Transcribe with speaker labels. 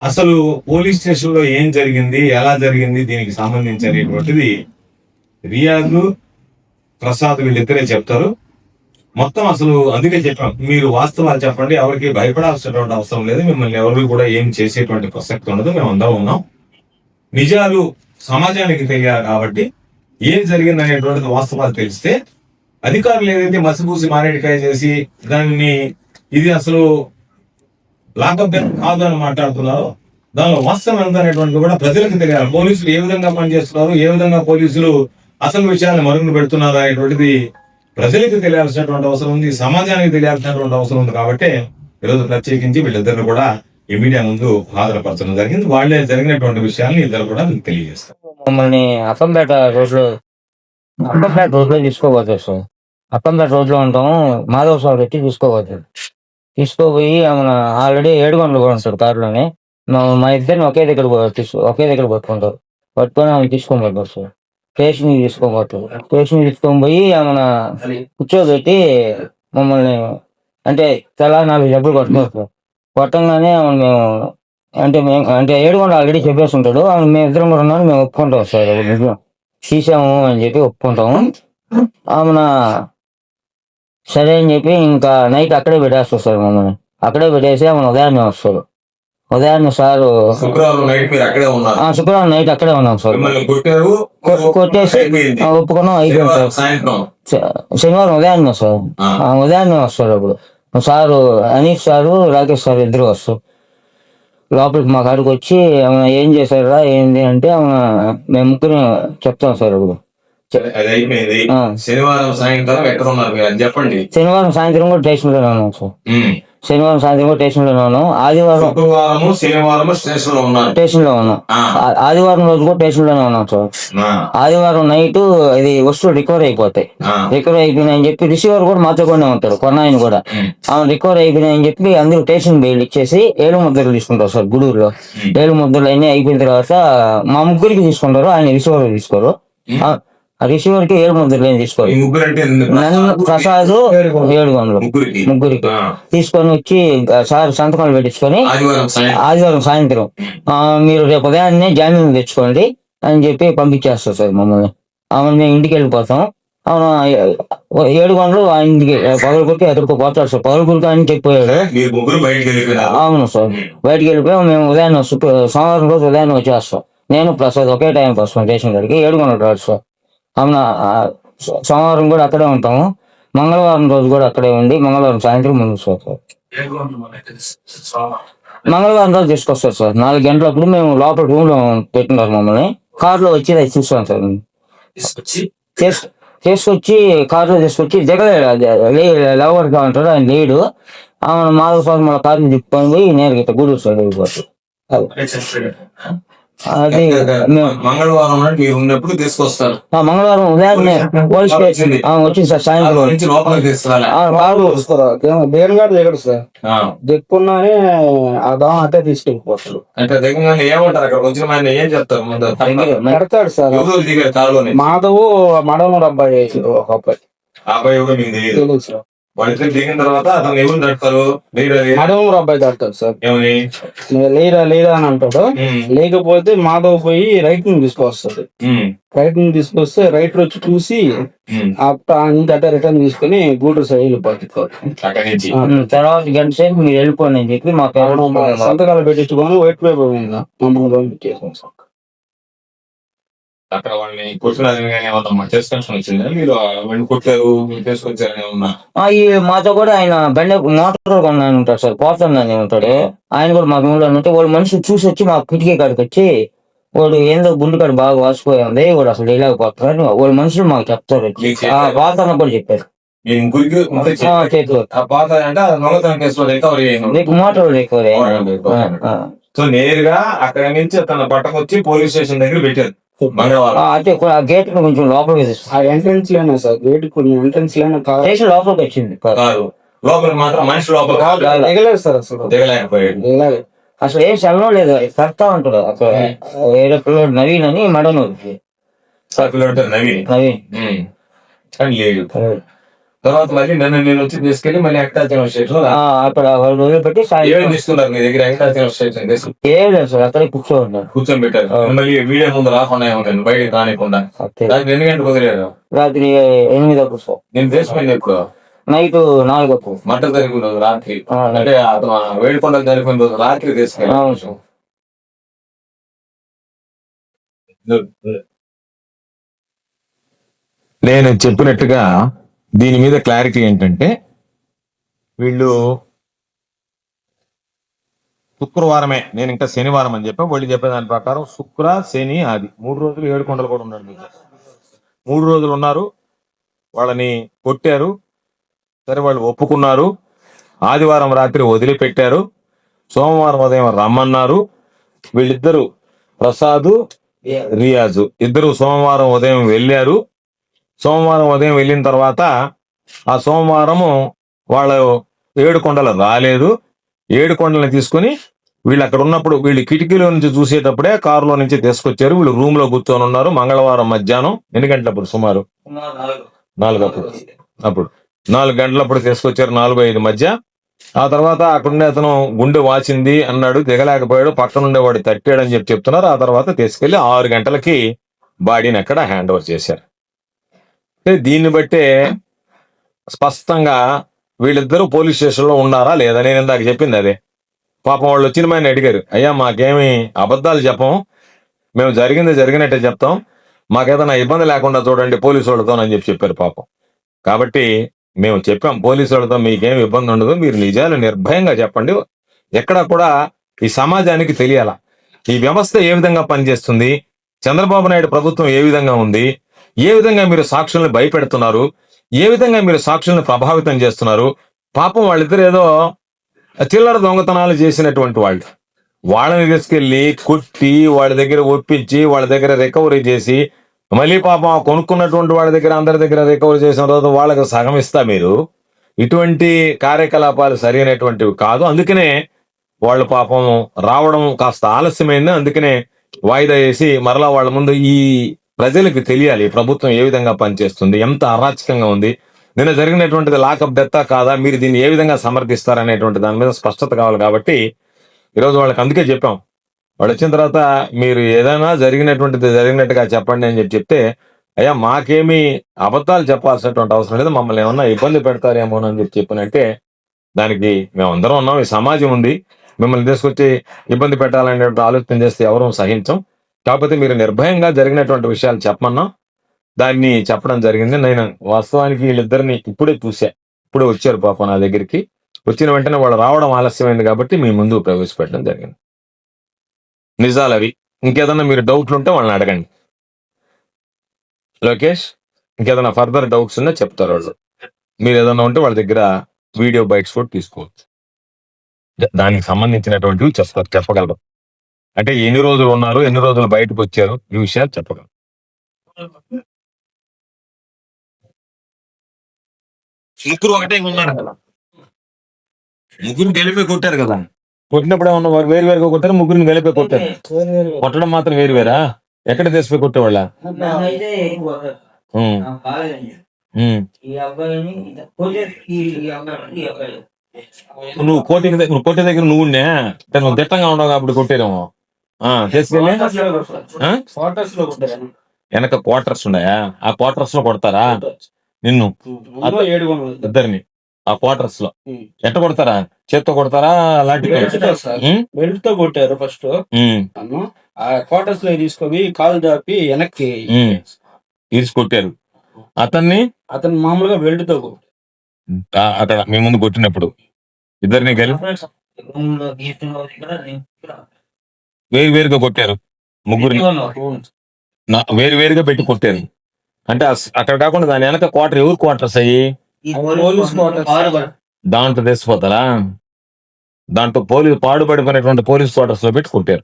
Speaker 1: అసలు police station లో ఏం జరిగింది, ఎలా జరిగింది, దీనికి సంబంధించి అనేటువంటిది రియాజు, ప్రసాద్ వీళ్ళిద్దరే చెప్తారు. మొత్తం అసలు అందుకే చెప్పాం, మీరు వాస్తవాలు చెప్పండి, ఎవరికి భయపడాల్సినటువంటి అవసరం లేదు, మిమ్మల్ని ఎవరు కూడా ఏం చేసేటువంటి ప్రసక్తి ఉండదు, మేము అందరం ఉన్నాం. నిజాలు సమాజానికి తెలియాలి కాబట్టి ఏం జరిగింది అనేటువంటిది వాస్తవాలు తెలిస్తే అధికారులు ఏదైతే మసిపూసి మారేడికాయ చేసి దాన్ని ఇది అసలు లాకప్ కాదు అని మాట్లాడుతున్నారో దానిలో వాస్తవం ఎంత అనేటువంటిది కూడా ప్రజలకు తెలియాలి. పోలీసులు ఏ విధంగా పనిచేస్తున్నారు, ఏ విధంగా పోలీసులు అసలు విషయాన్ని మరుగున పెడుతున్నారు అనేటువంటిది ప్రజలకు తెలియాల్సినటువంటి అవసరం ఉంది, సమాజానికి తెలియాల్సినటువంటి అవసరం ఉంది. కాబట్టి ఈరోజు ప్రత్యేకించి వీళ్ళిద్దరిని కూడా ఈ మీడియా ముందు హాజరుపరచడం జరిగింది. వాళ్ళే జరిగినటువంటి విషయాన్ని ఇద్దరు కూడా మీకు తెలియజేస్తారు.
Speaker 2: మమ్మల్ని అప్పంపేట రోడ్లో తీసుకోబోతారు సార్. అప్పంపేట రోడ్లో ఉంటాము, మాధవ సార్ పెట్టి తీసుకోబోతారు. తీసుకోపోయి మన ఆల్రెడీ 7 గంటలు కూడా ఉంటారు కారులోనే. మా ఇద్దరిని ఒకే దగ్గర పట్టుకుంటారు. పట్టుకొని ఆమె తీసుకొని పోతారు సార్. స్టేషన్కి తీసుకొని పోయి మన కూర్చోబెట్టి మమ్మల్ని అంటే తెలా 4 డబ్బులు కొట్టుకుంటారు సార్. కొట్టంగానే మేము 7 గంటలు ఆల్రెడీ చెప్పేసి ఉంటాడు. మేము ఇద్దరం కూడా ఉన్నాను, మేము ఒప్పుకుంటాం సార్. తీసాము అని చెప్పి ఒప్పుకుంటాము. ఆమె సరే అని చెప్పి ఇంకా నైట్ అక్కడే పెట్టేస్తారు సార్. మమ్మల్ని అక్కడే పెట్టేసి ఆమె ఉదయాన్నే వస్తారు. ఉదయాన్నే సార్
Speaker 1: శుక్రవారం
Speaker 2: నైట్ అక్కడే ఉన్నాం సార్. కొట్టేసి ఒప్పుకున్నాం, అయిపోయింది సార్. శనివారం ఉదయాన్నే సార్. ఉదయాన్నే వస్తారు. అప్పుడు sir Anish sir, Rakesh sir ఇద్దరు వస్తారు. లోపలికి మా కాడికి వచ్చి ఏం చేశారా ఏంటి అంటే మేము ముగ్గురు చెప్తాం సార్. ఇప్పుడు
Speaker 1: శనివారం సాయంత్రం ఎక్కడ ఉన్నారు మీరు చెప్పండి.
Speaker 2: శనివారం సాయంత్రం కూడా స్టేషన్లోనే ఉన్నాం సార్. శనివారం సాయంత్రం కూడా స్టేషన్లోనే ఉన్నాం. ఆదివారం స్టేషన్లో ఉన్నాం. ఆదివారం రోజు కూడా స్టేషన్లోనే ఉన్నాం సార్. ఆదివారం నైట్ ఇది వస్తువులు రికవర్ అయిపోతాయి. రికవర్ అయిపోయినాయని చెప్పి రిసీవర్ కూడా మాతో కూడా ఉంటాడు, కొన్నాయన కూడా. రికవర్ అయిపోయినాయని చెప్పి అందరూ స్టేషన్ బెయిల్ ఇచ్చేసి 7 ముద్రలు తీసుకుంటారు సార్. గూడూరులో 7 ముద్రలు అన్నీ అయిపోయిన తర్వాత మా ముగ్గురికి తీసుకుంటారు, ఆయన రిసీవర్ తీసుకోరు. రిసీవర్ కి 7 ముద్రలు ఏం తీసుకోవాలి. నన్ను ప్రసాద్ 7 గంటలు ముగ్గురికి తీసుకొని వచ్చి సార్ సంతకాలు పెట్టించుకొని ఆదివారం సాయంత్రం మీరు రేపు ఉదయాన్నే జామీన్ తెచ్చుకోండి అని చెప్పి పంపించేస్తారు సార్ మమ్మల్ని. మేము ఇంటికి వెళ్ళిపోతాం. 7 గంటలు ఆయన ఇంటికి పగలకొట్టి ఎదురుకు పోతాడు సార్. పగలకొరికి ఆయన చెప్పిపోయాడు. అవును సార్, బయటికి వెళ్ళిపోయాం. మేము ఉదయాన్నే సోమవారం రోజు ఉదయాన్నే వచ్చేస్తాం. నేను ప్రసాద్ ఒకే టైం వస్తాం స్టేషన్ కాడికి. 7 గంటలు రాదు సార్. సోమవారం కూడా అక్కడే ఉంటాము. మంగళవారం రోజు కూడా అక్కడే ఉండి మంగళవారం సాయంత్రం ముందు సార్. మంగళవారం రోజు తీసుకొస్తారు సార్. 4 గంటలప్పుడు మేము లోపల రూమ్ లో పెట్టినారు మమ్మల్ని. కారులో వచ్చి అది చూస్తాం సార్. తీసుకొచ్చి కారులో తీసుకొచ్చి లవర్గా ఉంటాడు, ఆయన లేడు. మాధవ సార్ మన కారుని తిప్పుకొని పోయి నేరుగా గూడూరు సార్ వెళ్ళిపోతారు. అది
Speaker 1: మంగళవారం మీరు ఉన్నప్పుడు తీసుకొస్తారు.
Speaker 2: మంగళవారం ఉదయాన్నే వచ్చింది సార్. సాయంత్రం
Speaker 3: బేరుగాడు దిగడు సార్. దిక్కున్నానే అదే తీసుకెళ్ళిపోతాడు.
Speaker 1: అంటే దిగగానే ఏమంటారు, అక్కడ వచ్చిన ఆయన ఏం చెప్తారు?
Speaker 3: పెడతాడు సార్. మాధవు మడవనూరు అబ్బాయి ఒక
Speaker 1: అబ్బాయి మీకు తెలియదు సార్. వాళ్ళిద్దరు దిగిన తర్వాత అతను ఎవరు తడతారు?
Speaker 3: మడవనూరు అబ్బాయి తడతాడు సార్.
Speaker 1: ఏమని
Speaker 3: లేరా అని అంటాడు. లేకపోతే మాధవ్ పోయి రైట్ ని తీసుకొస్తాడు. తీసుకొస్తే రైట్ వచ్చి చూసి అంటే రిటర్న్ తీసుకుని గూడూరు సైడ్ వెళ్ళిపోతారు.
Speaker 2: తర్వాత గంట సేపు మీరు వెళ్ళిపోండి అని చెప్పి మా
Speaker 3: సంతకాలు పెట్టించుకొని వైట్ పేపర్ మీద మమ్మల్ని పంపించేసాం సార్.
Speaker 1: అక్కడ వాళ్ళని కొట్టిన వచ్చిందా? మీరు కొట్టారు తీసుకొచ్చారని ఏమన్నా?
Speaker 2: మాతో కూడా ఆయన బండి మోటార్ కొన్నాను ఉంటాడు సార్, పోతుందని ఉంటాడు. ఆయన కూడా మా ఊళ్ళో ఉంటే వాళ్ళు మనిషి చూసి వచ్చి మా కిటికీ కాడికి వచ్చి వాడు ఏందో గుండు కాడ బాగా వాసిపోయి ఉంది, వాడు అసలు వేయలేకపోతున్నారు వాళ్ళ మనుషులు మాకు చెప్తారు. పోతాను కూడా చెప్పారు. Motor recovery.
Speaker 1: సో నేరుగా అక్కడ నుంచి తన పట్టకొచ్చి పోలీస్ స్టేషన్ దగ్గర పెట్టారు.
Speaker 2: అంటే గేట్ కొంచెం లోపలికి
Speaker 3: ఎంట్రన్స్ లోనే సార్. గేట్ కొంచెం ఎంట్రన్స్ లోనే
Speaker 2: స్టేషన్ లోపలికి వచ్చింది.
Speaker 1: లోపలికి మాత్రం మనిషి లోపల
Speaker 3: దిగలేదు సార్. అసలు
Speaker 1: దిగలేకపోయాడు.
Speaker 2: అసలు ఏం సెలవు లేదు, కడతా ఉంటాడు. అక్కడ ఏదో పిల్లడు నవీన్ అని మడనూరు
Speaker 1: నవీన్
Speaker 2: నవీన్
Speaker 1: కానీ లేదు. తర్వాత మళ్ళీ నేను వచ్చి తీసుకెళ్లి మళ్ళీ వెంకటాచలం స్టేషన్
Speaker 2: అక్కడ వదిలిపెట్టి
Speaker 1: ఏమేమి ఇస్తున్నారు మీ దగ్గర వెంకటాచలం స్టేషన్
Speaker 2: ఏం లేదు సార్ అక్కడ కూర్చోండి.
Speaker 1: కూర్చొని పెట్టారు మళ్ళీ వీడియో ముందు రాకుండా ఏమన్నా బయట రానికుండా రాత్రి 2 గంటలకు వదిలేరు
Speaker 2: రాత్రి 8 కూర్చో
Speaker 1: నేను దేశమైంది ఎక్కువ
Speaker 2: నైట్ 4
Speaker 1: మంట జరిగిన రోజు రాత్రి అంటే వేడికొండలు జరిగిన రోజు రాత్రి తీసుకెళ్ళి నేను చెప్పినట్టుగా దీని మీద క్లారిటీ ఏంటంటే వీళ్ళు శుక్రవారమే, నేను ఇంకా శనివారం అని చెప్పా, వాళ్ళు చెప్పే దాని ప్రకారం శుక్ర శని ఆది 3 రోజులు ఏడుకొండలు కూడా ఉన్నాడు మీకు. 3 రోజులు ఉన్నారు, వాళ్ళని కొట్టారు, సరే వాళ్ళు ఒప్పుకున్నారు. ఆదివారం రాత్రి వదిలిపెట్టారు, సోమవారం ఉదయం రమ్మన్నారు. వీళ్ళిద్దరు ప్రసాద్ రియాజు ఇద్దరు సోమవారం ఉదయం వెళ్ళారు. సోమవారం ఉదయం వెళ్ళిన తర్వాత ఆ సోమవారము వాళ్ళు ఏడుకొండలు రాలేదు. ఏడుకొండలని తీసుకుని వీళ్ళు అక్కడ ఉన్నప్పుడు వీళ్ళు కిటికీలో నుంచి చూసేటప్పుడే కారులో నుంచి తీసుకొచ్చారు. వీళ్ళు రూమ్ లో కూర్చొని ఉన్నారు. మంగళవారం మధ్యాహ్నం ఎన్ని గంటలప్పుడు? సుమారు 4 అప్పుడు 4 గంటలప్పుడు తీసుకొచ్చారు, 4-5 మధ్య. ఆ తర్వాత అక్కడుండే అతను గుండె వాచింది అన్నాడు, దిగలేకపోయాడు, పక్కన ఉండేవాడు తట్టాడని చెప్తున్నారు. ఆ తర్వాత తీసుకెళ్లి 6 గంటలకి బాడీని అక్కడ హ్యాండ్ ఓవర్ చేశారు. దీన్ని బట్టే స్పష్టంగా వీళ్ళిద్దరూ పోలీస్ స్టేషన్ లో ఉన్నారా లేదా, నేను ఇందాక చెప్పింది అదే. పాపం వాళ్ళు వచ్చిన ఆయన అడిగారు, అయ్యా మాకేమి అబద్ధాలు చెప్పం, మేము జరిగినట్టే చెప్తాం, మాకేదైనా ఇబ్బంది లేకుండా చూడండి పోలీసు వాళ్ళతో అని చెప్పారు పాపం. కాబట్టి మేము చెప్పాం పోలీసు వాళ్ళతో మీకేం ఇబ్బంది ఉండదు, మీరు నిజాలు నిర్భయంగా చెప్పండి. ఎక్కడా కూడా ఈ సమాజానికి తెలియాల ఈ వ్యవస్థ ఏ విధంగా పనిచేస్తుంది, చంద్రబాబు నాయుడు ప్రభుత్వం ఏ విధంగా ఉంది, ఏ విధంగా మీరు సాక్షుల్ని భయపెడుతున్నారు, ఏ విధంగా మీరు సాక్షుల్ని ప్రభావితం చేస్తున్నారు. పాపం వాళ్ళిద్దరు ఏదో చిల్లర దొంగతనాలు చేసినటువంటి వాళ్ళని తీసుకెళ్లి కొట్టి వాళ్ళ దగ్గర ఒప్పించి వాళ్ళ దగ్గర రికవరీ చేసి మళ్ళీ పాపం కొనుక్కున్నటువంటి వాళ్ళ దగ్గర అందరి దగ్గర రికవరీ చేసిన తర్వాత వాళ్ళకి సగం ఇస్తా మీరు. ఇటువంటి కార్యకలాపాలు సరైనటువంటివి కాదు. అందుకనే వాళ్ళు పాపం రావడం కాస్త ఆలస్యమైంది. అందుకనే వాయిదా వేసి మరలా వాళ్ళ ముందు ఈ ప్రజలకు తెలియాలి ప్రభుత్వం ఏ విధంగా పనిచేస్తుంది, ఎంత అరాచకంగా ఉంది, నిన్న జరిగినటువంటిది లాకప్ డెత్తా కాదా, మీరు దీన్ని ఏ విధంగా సమర్థిస్తారనేటువంటి దాని మీద స్పష్టత కావాలి. కాబట్టి ఈరోజు వాళ్ళకి అందుకే చెప్పాం, వాళ్ళు వచ్చిన తర్వాత మీరు ఏదైనా జరిగినట్టుగా చెప్పండి అని చెప్తే, అయ్యా మాకేమీ అబద్ధాలు చెప్పాల్సినటువంటి అవసరం లేదు, మమ్మల్ని ఏమన్నా ఇబ్బంది పెడతారేమో అని చెప్పినంటే దానికి మేమందరం ఉన్నాం, ఈ సమాజం ఉంది, మిమ్మల్ని తీసుకొచ్చి ఇబ్బంది పెట్టాలనే ఆలోచన చేస్తే ఎవరూ సహించం. కాకపోతే మీరు నిర్భయంగా జరిగినటువంటి విషయాలు చెప్పమన్నా దాన్ని చెప్పడం జరిగింది. నేను వాస్తవానికి వీళ్ళిద్దరిని ఇప్పుడే చూసా, ఇప్పుడే వచ్చారు పాపం నా దగ్గరికి. వచ్చిన వెంటనే వాళ్ళు రావడం ఆలస్యమైంది కాబట్టి మీ ముందు ప్రవేశపెట్టడం జరిగింది. నిజాలు అవి. ఇంకేదన్నా మీరు డౌట్లు ఉంటే వాళ్ళని అడగండి. లోకేష్ ఇంకేదైనా ఫర్దర్ డౌట్స్ ఉన్నా చెప్తారు వాళ్ళు. మీరు ఏదన్నా ఉంటే వాళ్ళ దగ్గర వీడియో బైట్స్ కూడా తీసుకోవచ్చు, దానికి సంబంధించినటువంటివి చెప్పగలరు. అంటే ఎన్ని రోజులు ఉన్నారు, ఎన్ని రోజులు బయటకు వచ్చారు, ఈ విషయాలు చెప్పగలరు. ముగ్గురు ఒకటే ఉన్నారు కదా, ముగ్గురు గెలిపి కొట్టారు కదా. కొట్టినప్పుడు ఏమన్నా వేరువేరుగా కొట్టారు, ముగ్గురిని గెలిపి కొట్టారు. కొట్టడం మాత్రం వేరువేరా? ఎక్కడ తీసిపోయి కొట్టేవాళ్ళ? నువ్వు కొట్టే దగ్గర నువ్వు దిట్టంగా ఉండవు కాబట్టి కొట్టేదేమో. తీసుకెళ్ళి వెనక క్వార్టర్స్ ఉన్నాయా, ఆ క్వార్టర్స్ లో కొడతారా నిన్ను ఇద్దరిని? ఆ క్వార్టర్స్ లో ఎట్ట కొడతారా? చేత్తో కొడతారా లాంటి
Speaker 3: బెల్ట్ తో కొట్టారు ఫస్ట్. ఆ క్వార్టర్స్ లో తీసుకొని కాలు దాపి వెనక్కి
Speaker 1: తీసి కొట్టారు. అతను
Speaker 3: మామూలుగా బెల్ట్ తో
Speaker 1: అక్కడ మీ ముందు కొట్టినప్పుడు ఇద్దరిని కలిపి వేరుగా కొట్టారు. ముగ్గురిని వేరుగా పెట్టి కొట్టారు. అంటే అక్కడ కాకుండా దాని వెనక ఎవరు క్వార్టర్స్ అయ్యి దాంట్లో తెచ్చిపోతారా? దాంట్లో పాడుపడిపోయినటువంటి పోలీస్ క్వార్టర్స్ లో పెట్టి కొట్టారు.